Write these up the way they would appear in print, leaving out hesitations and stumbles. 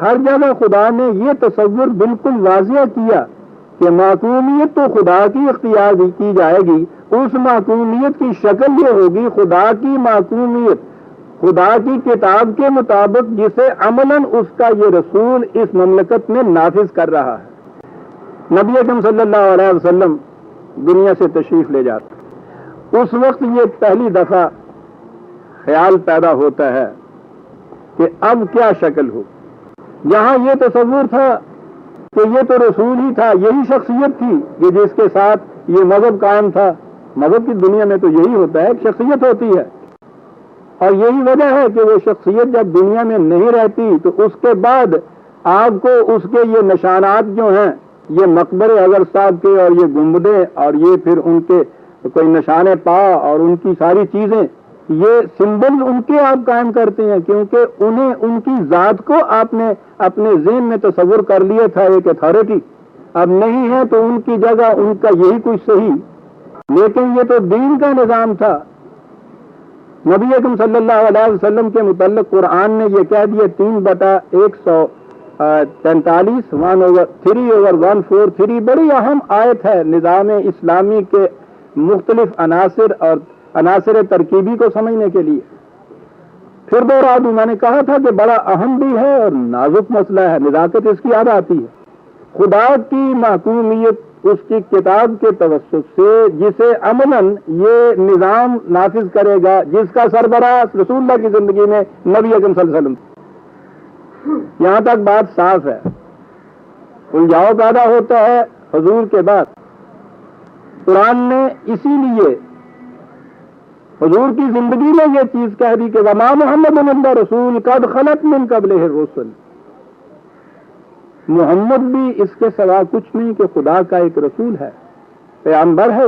ہر جگہ خدا نے یہ تصور بالکل واضح کیا کہ معصومیت تو خدا کی اختیار کی جائے گی، اس معصومیت کی شکل یہ ہوگی خدا کی معصومیت، خدا کی کتاب کے مطابق جسے عملاً اس کا یہ رسول اس مملکت میں نافذ کر رہا ہے۔ نبی اکرم صلی اللہ علیہ وسلم دنیا سے تشریف لے جاتے، اس وقت یہ پہلی دفعہ خیال پیدا ہوتا ہے کہ اب کیا شکل ہو۔ یہاں یہ تصور تھا کہ یہ تو رسول ہی تھا، یہی شخصیت تھی کہ جس کے ساتھ یہ مذہب قائم تھا۔ مذہب کی دنیا میں تو یہی ہوتا ہے، ایک شخصیت ہوتی ہے، اور یہی وجہ ہے کہ وہ شخصیت جب دنیا میں نہیں رہتی تو اس کے بعد آپ کو اس کے یہ نشانات جو ہیں، یہ مقبرے اگر صاحب کے اور یہ گنبدیں اور یہ پھر ان کے کوئی نشان پا اور ان کی ساری چیزیں، یہ سمبل ان کے آپ قائم کرتے ہیں، کیونکہ انہیں ان کی ذات کو آپ نے اپنے ذہن میں تصور کر لیا تھا ایک اتھارٹی، اب نہیں ہے تو ان کی جگہ ان کا یہی کچھ صحیح، لیکن یہ تو دین کا نظام تھا۔ نبی اکرم صلی اللہ علیہ وسلم کے متعلق قرآن نے یہ کہہ دیا 3/143 1/3/143 بڑی اہم آیت ہے نظام اسلامی کے مختلف عناصر اور عناصر ترکیبی کو سمجھنے کے لیے۔ پھر دورہ میں نے کہا تھا کہ بڑا اہم بھی ہے اور نازک مسئلہ ہے، نزاکت اس کی یاد آتی ہے۔ خدا کی محکومیت اس کی کتاب کے توسط سے جسے عملاً یہ نظام نافذ کرے گا، جس کا سربراہ رسول اللہ کی زندگی میں نبی اکرم صلی اللہ علیہ وسلم۔ یہاں تک بات صاف ہے، الجھاؤ پیدا ہوتا ہے حضور کے بعد۔ قرآن نے اسی لیے حضور کی زندگی میں یہ چیز کہہ دی کہ وما محمد الا رسول قد خلت من قبلہ الرسل، محمد بھی اس کے سوا کچھ نہیں کہ خدا کا ایک رسول ہے، پیغمبر ہے۔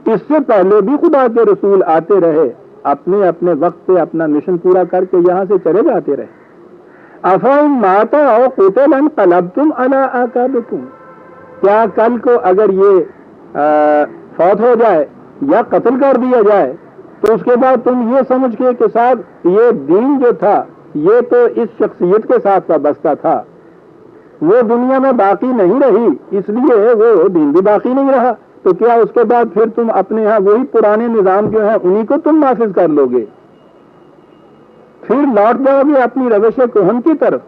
اس سے پہلے بھی خدا کے رسول آتے رہے، اپنے اپنے وقت پہ اپنا مشن پورا کر کے یہاں سے چلے جاتے رہے۔ افإن مات او قتل انقلبتم علی اعقابکم، کیا کل کو اگر یہ فوت ہو جائے یا قتل کر دیا جائے تو اس کے بعد تم یہ سمجھ کے کہ صاحب یہ دین جو تھا یہ تو اس شخصیت کے ساتھ وابستہ تھا، وہ دنیا میں باقی نہیں رہی، اس لیے وہ دین بھی باقی نہیں رہا، تو کیا اس کے بعد پھر تم اپنے ہاں وہی پرانے نظام جو ہیں انہی کو تم نافذ کر لو گے، پھر لوٹ جاؤ گے اپنی روش کہن کی طرف؟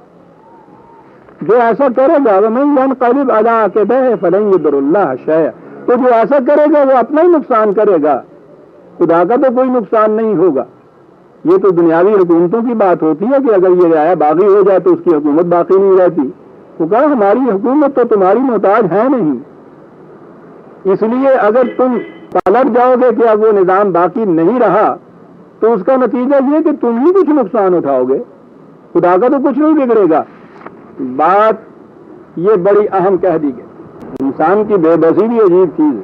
جو ایسا کرے گا وَمَن يَنْقَلِبْ عَلَىٰ عَقِبَيْهِ فَلَن يَضُرَّ اللَّهَ شَيْئًا، تو جو ایسا کرے گا وہ اپنا ہی نقصان کرے گا، خدا کا تو کوئی نقصان نہیں ہوگا۔ یہ تو دنیاوی حکومتوں کی بات ہوتی ہے کہ اگر یہ رعایا باغی ہو جائے تو اس کی حکومت باقی نہیں رہتی۔ وہ کہا ہماری حکومت تو تمہاری محتاج ہے نہیں، اس لیے اگر تم پلٹ جاؤ گے کہ اب وہ نظام باقی نہیں رہا تو اس کا نتیجہ یہ کہ تم ہی کچھ نقصان اٹھاؤ گے، خدا کا تو کچھ نہیں بگڑے گا۔ بات یہ بڑی اہم کہہ دی گئی۔ انسان کی بے بسی بھی عجیب چیز ہے،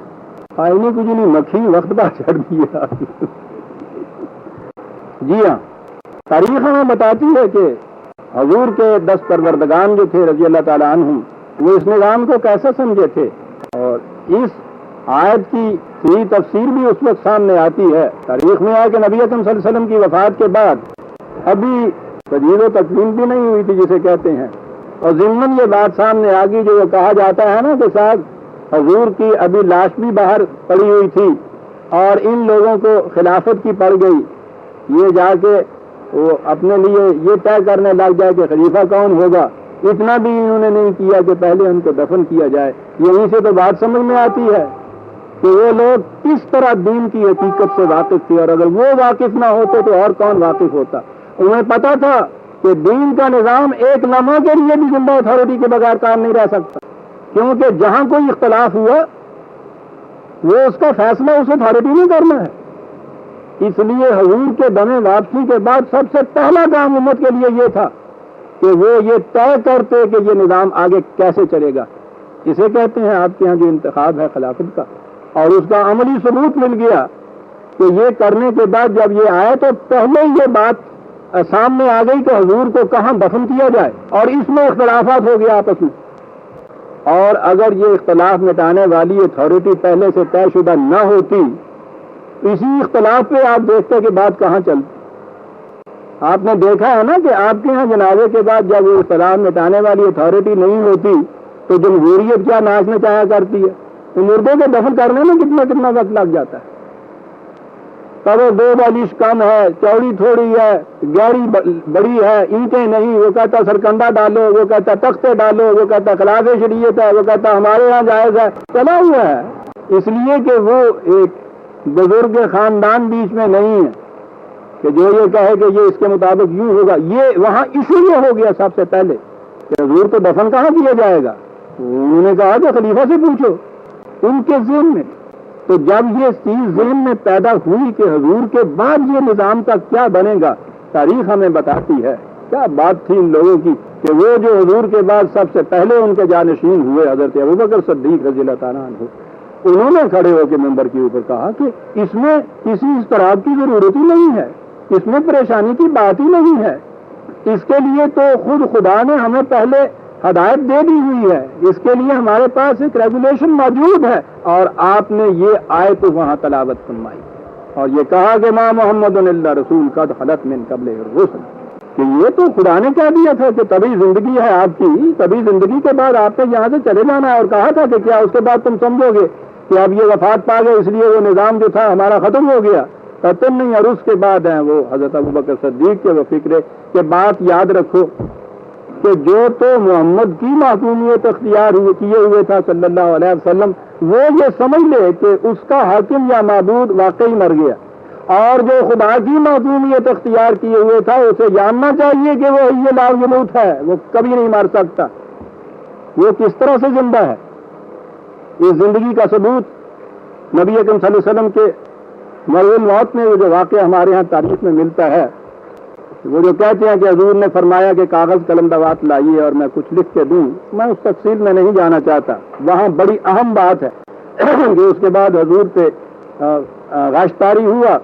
آئینے کچھ نہیں مکھی وقت پر چڑھ دیا۔ جی ہاں، تاریخ ہمیں بتاتی ہے کہ حضور کے 10 پروردگان جو تھے رضی اللہ تعالیٰ عنہم، وہ اس نظام کو کیسا سمجھے تھے، اور اس آیت کی صحیح تفسیر بھی اس وقت سامنے آتی ہے۔ تاریخ میں آیا کہ نبی اکرم صلی اللہ علیہ وسلم کی وفات کے بعد ابھی تجہیز و تکفین بھی نہیں ہوئی تھی جسے کہتے ہیں، اور ضمن یہ بات سامنے آ گئی جو وہ کہا جاتا ہے نا کہ صاحب حضور کی ابھی لاش بھی باہر پڑی ہوئی تھی اور ان لوگوں کو خلافت کی پڑ گئی، یہ جا کے وہ اپنے لیے یہ طے کرنے لگ جائے کہ خلیفہ کون ہوگا، اتنا بھی انہوں نے نہیں کیا کہ پہلے ان کو دفن کیا جائے۔ یہیں سے تو بات سمجھ میں آتی ہے کہ وہ لوگ کس طرح دین کی حقیقت سے واقف تھے، اور اگر وہ واقف نہ ہوتے تو اور کون واقف ہوتا۔ انہیں پتا تھا کہ دین کا نظام ایک لمحہ کے لیے بھی زندہ اتھارٹی کے بغیر کام نہیں رہ سکتا، کیونکہ جہاں کوئی اختلاف ہوا وہ اس کا فیصلہ اس اتھارٹی نے کرنا ہے۔ اس لیے حضور کے دم واپسی کے بعد سب سے پہلا کام امت کے لیے یہ تھا کہ وہ یہ طے کرتے کہ یہ نظام آگے کیسے چلے گا۔ اسے کہتے ہیں آپ کے ہاں جو انتخاب ہے خلافت کا، اور اس کا عملی ثبوت مل گیا کہ یہ کرنے کے بعد جب یہ آئے تو پہلے یہ بات سامنے آ گئی کہ حضور کو کہاں دفن کیا جائے، اور اس میں اختلافات ہو گیا آپس میں، اور اگر یہ اختلاف مٹانے والی اتھارٹی پہلے سے طے شدہ نہ ہوتی، اسی اختلاف پہ آپ دیکھتے کہ بات کہاں چلتی۔ آپ نے دیکھا ہے نا کہ آپ کے ہاں جنازے کے بعد جب وہ سلام مٹانے والی اتھارٹی نہیں ہوتی تو جمہوریت کیا ناچ نچایا کرتی ہے. تو مردے کو دفن کرنے میں کتنا وقت لگ جاتا ہے. تب دو بالش کم ہے, چوڑی تھوڑی ہے, گہری بڑی ہے, اینٹیں نہیں, وہ کہتا سرکنڈا ڈالو, وہ کہتا تختے ڈالو, وہ کہتا خلاف شریعت ہے, وہ کہتا ہمارے یہاں جائز ہے. چلا ہوا ہے اس لیے کہ وہ ایک بزرگ خاندان بیچ میں نہیں ہے کہ جو یہ کہے کہ یہ اس کے مطابق یوں ہوگا. یہ وہاں اسی لیے ہو گیا سب سے پہلے کہ حضور کو دفن کہاں کیا جائے گا. انہوں نے کہا کہ خلیفہ سے پوچھو ان کے ذہن میں. تو جب یہ چیز ذہن میں پیدا ہوئی کہ حضور کے بعد یہ نظام کا کیا بنے گا, تاریخ ہمیں بتاتی ہے کیا بات تھی ان لوگوں کی کہ وہ جو حضور کے بعد سب سے پہلے ان کے جانشین ہوئے حضرت ابوبکر صدیق رضی اللہ تعالیٰ عنہ, انہوں نے کھڑے ہو کے ممبر کے اوپر کہا کہ اس میں کسی اضطراب کی ضرورت ہی نہیں ہے, اس میں پریشانی کی بات ہی نہیں ہے. اس کے لیے تو خود خدا نے ہمیں پہلے ہدایت دے دی ہوئی ہے, اس کے لیے ہمارے پاس ایک ریگولیشن موجود ہے. اور آپ نے یہ آیت وہاں تلاوت فرمائی اور یہ کہا کہ ما محمد الا رسول قد خلت من قبل الرسل, کہ یہ تو خدا نے کہہ دیا تھا کہ تبھی زندگی ہے آپ کی, تبھی زندگی کے بعد آپ نے یہاں سے چلے جانا ہے. اور کہا تھا کہ کیا اس کے بعد تم سمجھو گے کہ اب یہ وفات پا گئے اس لیے وہ نظام جو تھا ہمارا ختم ہو گیا. تم نہیں, اور اس کے بعد ہیں وہ حضرت ابوبکر صدیق کے وہ فکرے کہ بات یاد رکھو کہ جو تو محمد کی معصومیت اختیار کیے ہوئے تھا صلی اللہ علیہ وسلم, وہ یہ سمجھ لے کہ اس کا حاکم یا معبود واقعی مر گیا, اور جو خدا کی معصومیت اختیار کیے ہوئے تھا اسے جاننا چاہیے کہ وہ یہ لا یموت ہے, وہ کبھی نہیں مر سکتا. وہ کس طرح سے زندہ ہے. اس زندگی کا ثبوت نبی اکرم صلی اللہ علیہ وسلم کے مرض الموت میں وہ جو واقعہ ہمارے ہاں تاریخ میں ملتا ہے, وہ جو کہتے ہیں کہ حضور نے فرمایا کہ کاغذ قلم دوات لائیے اور میں کچھ لکھ کے دوں. میں اس تفصیل میں نہیں جانا چاہتا, وہاں بڑی اہم بات ہے کہ اس کے بعد حضور پہ غاشتاری ہوا,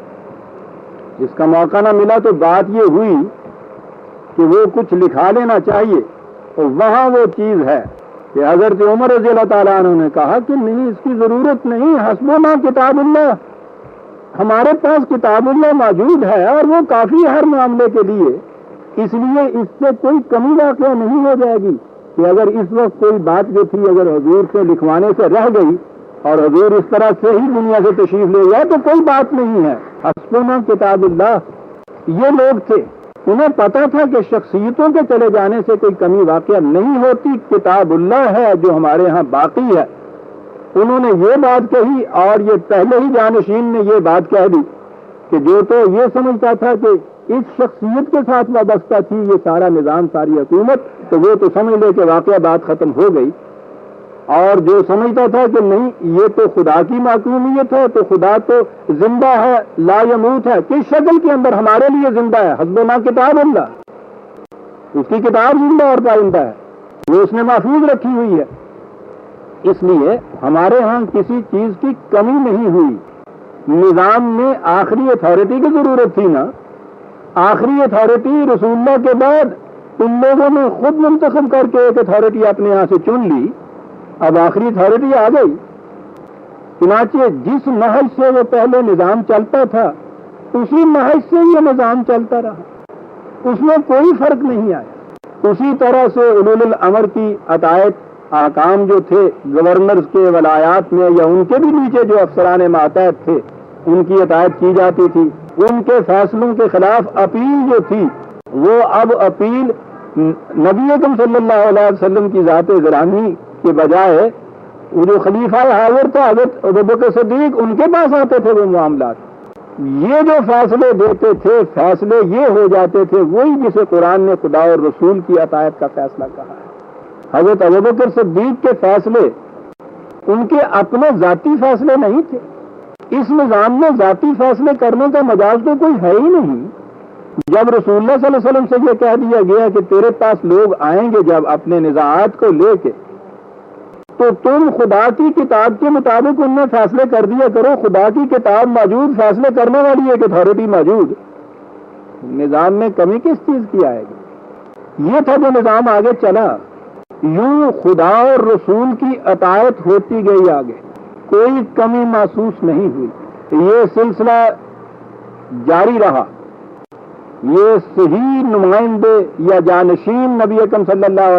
جس کا موقع نہ ملا تو بات یہ ہوئی کہ وہ کچھ لکھا لینا چاہیے. اور وہاں وہ چیز ہے کہ حضرت عمر رضی اللہ تعالیٰ عنہ نے کہا کہ نہیں, اس کی ضرورت نہیں, حسبنا کتاب اللہ, ہمارے پاس کتاب اللہ موجود ہے اور وہ کافی ہر معاملے کے لیے. اس لیے اس سے کوئی کمی واقع نہیں ہو جائے گی کہ اگر اس وقت کوئی بات جو تھی اگر حضور سے لکھوانے سے رہ گئی اور حضور اس طرح سے ہی دنیا سے تشریف لے گئے تو کوئی بات نہیں ہے. حسبنا کتاب اللہ. یہ لوگ تھے, انہیں پتا تھا کہ شخصیتوں کے چلے جانے سے کوئی کمی واقع نہیں ہوتی, کتاب اللہ ہے جو ہمارے ہاں باقی ہے. انہوں نے یہ بات کہی اور یہ پہلے ہی جانشین نے یہ بات کہہ دی کہ جو تو یہ سمجھتا تھا کہ اس شخصیت کے ساتھ وابستہ تھی یہ سارا نظام, ساری حکومت, تو وہ تو سمجھ لے کہ واقعہ بات ختم ہو گئی. اور جو سمجھتا تھا کہ نہیں یہ تو خدا کی معصومیت ہے, تو خدا تو زندہ ہے, لا یموت ہے, کس شکل کے اندر ہمارے لیے زندہ ہے. حسبنا کتاب اللہ, اس کی کتاب زندہ اور پائندہ ہے, وہ اس نے محفوظ رکھی ہوئی ہے. اس لیے ہمارے ہاں کسی چیز کی کمی نہیں ہوئی. نظام میں آخری اتھارٹی کی ضرورت تھی نا, آخری اتھارٹی رسول اللہ کے بعد تم لوگوں نے خود منتخب کر کے ایک اتھارٹی اپنے یہاں سے چن لی, اب آخری اتھارٹی آ گئی. چنانچہ جس نہج سے وہ پہلے نظام چلتا تھا اسی نہج سے یہ نظام چلتا رہا, اس میں کوئی فرق نہیں آیا. اسی طرح سے اولو الامر کی عطایت احکام جو تھے گورنرز کے ولایات میں یا ان کے بھی نیچے جو افسران ماتحت تھے ان کی عطایت کی جاتی تھی. ان کے فیصلوں کے خلاف اپیل جو تھی وہ اب اپیل نبی اکرم صلی اللہ علیہ وسلم کی ذات گرامی کے بجائے وہ جو خلیفہ حاضر تھا حضرت ابوبکر صدیق ان کے پاس آتے تھے. وہ معاملات یہ جو فیصلے دیتے تھے فیصلے یہ ہو جاتے تھے وہی جسے قرآن نے خدا اور رسول کی عطایت کا فیصلہ کہا ہے. حضرت ابوبکر صدیق کے فیصلے ان کے اپنے ذاتی فیصلے نہیں تھے. اس نظام میں ذاتی فیصلے کرنے کا مجاز تو کوئی ہے ہی نہیں. جب رسول اللہ صلی اللہ علیہ وسلم سے یہ کہہ دیا گیا کہ تیرے پاس لوگ آئیں گے جب اپنے نزاعات کو لے کے, تو تم خدا کی کتاب کے مطابق ان میں فیصلے کر دیا کرو. خدا کی کتاب موجود, فیصلے کرنے والی ایک اتھارٹی موجود, نظام میں کمی کس چیز کی آئے گی. یہ تھا جو نظام آگے چلا. یوں خدا اور رسول کی عطایت ہوتی گئی آگے, کوئی کمی محسوس نہیں ہوئی. یہ سلسلہ جاری رہا. یہ صحیح نمائندے یا جانشین نبی اکرم صلی اللہ علیہ